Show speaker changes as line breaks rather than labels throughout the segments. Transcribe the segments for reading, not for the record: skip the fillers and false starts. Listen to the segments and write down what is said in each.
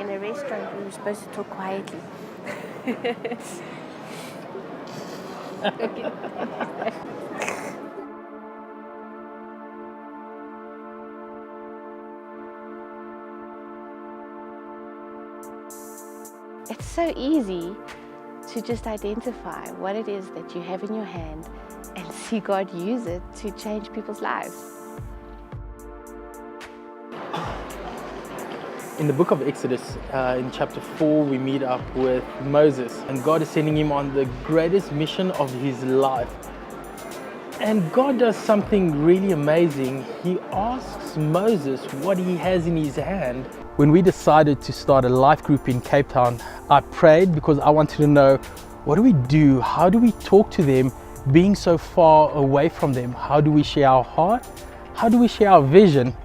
in a restaurant, we were supposed to talk quietly. Okay. It's so easy to just identify what it is that you have in your hand and see God use it to change people's lives.
In the book of Exodus, in chapter 4, we meet up with Moses, and God is sending him on the greatest mission of his life. And God does something really amazing. He asks Moses what he has in his hand. When we decided to start a life group in Cape Town, I prayed because I wanted to know, what do we do? How do we talk to them being so far away from them? How do we share our heart? How do we share our vision?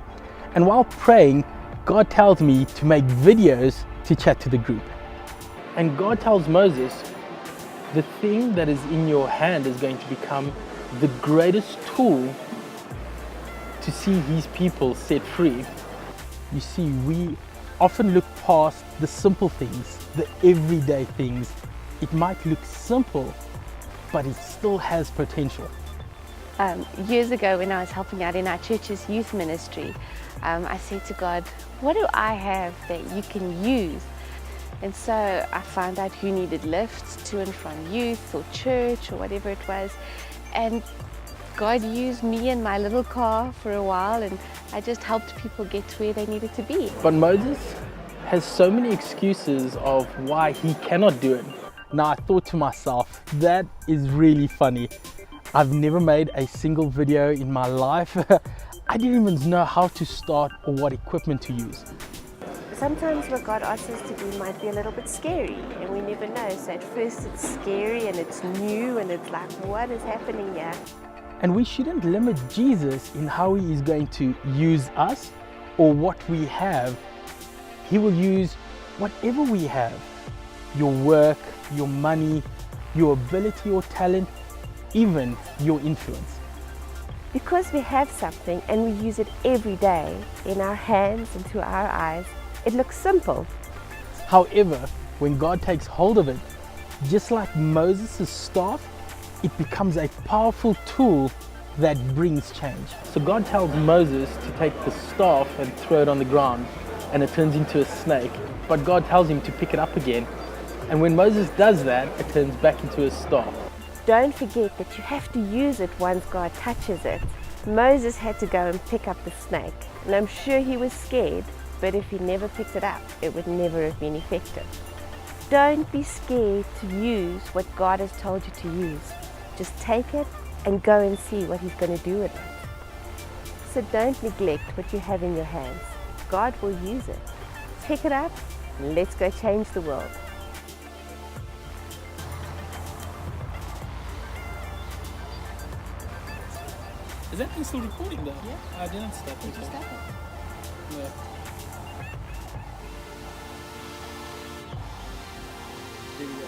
And while praying, God tells me to make videos to chat to the group. And God tells Moses, the thing that is in your hand is going to become the greatest tool to see his people set free. You see, we often look past the simple things, the everyday things. It might look simple, but it still has potential.
Years ago, when I was helping out in our church's youth ministry, I said to God, what do I have that you can use? And so I found out who needed lifts to and from youth or church or whatever it was. And God used me and my little car for a while, and I just helped people get to where they needed to be.
But Moses has so many excuses of why he cannot do it. Now I thought to myself, that is really funny. I've never made a single video in my life. I didn't even know how to start or what equipment to use.
Sometimes what God asks us to do might be a little bit scary, and we never know. So at first it's scary and it's new and it's like, what is happening here?
And we shouldn't limit Jesus in how he is going to use us or what we have. He will use whatever we have, your work, your money, your ability or talent, even your influence.
Because we have something and we use it every day in our hands and to our eyes, it looks simple.
However, when God takes hold of it, just like Moses' staff, it becomes a powerful tool that brings change. So God tells Moses to take the staff and throw it on the ground, and it turns into a snake. But God tells him to pick it up again. And when Moses does that, it turns back into a staff.
Don't forget that you have to use it once God touches it. Moses had to go and pick up the snake, and I'm sure he was scared, but if he never picked it up, it would never have been effective. Don't be scared to use what God has told you to use. Just take it and go and see what he's going to do with it. So don't neglect what you have in your hands. God will use it. Pick it up and let's go change the world.
Is that thing still recording though?
Yeah.
I didn't stop it.
Did you stop it?
No. There we go.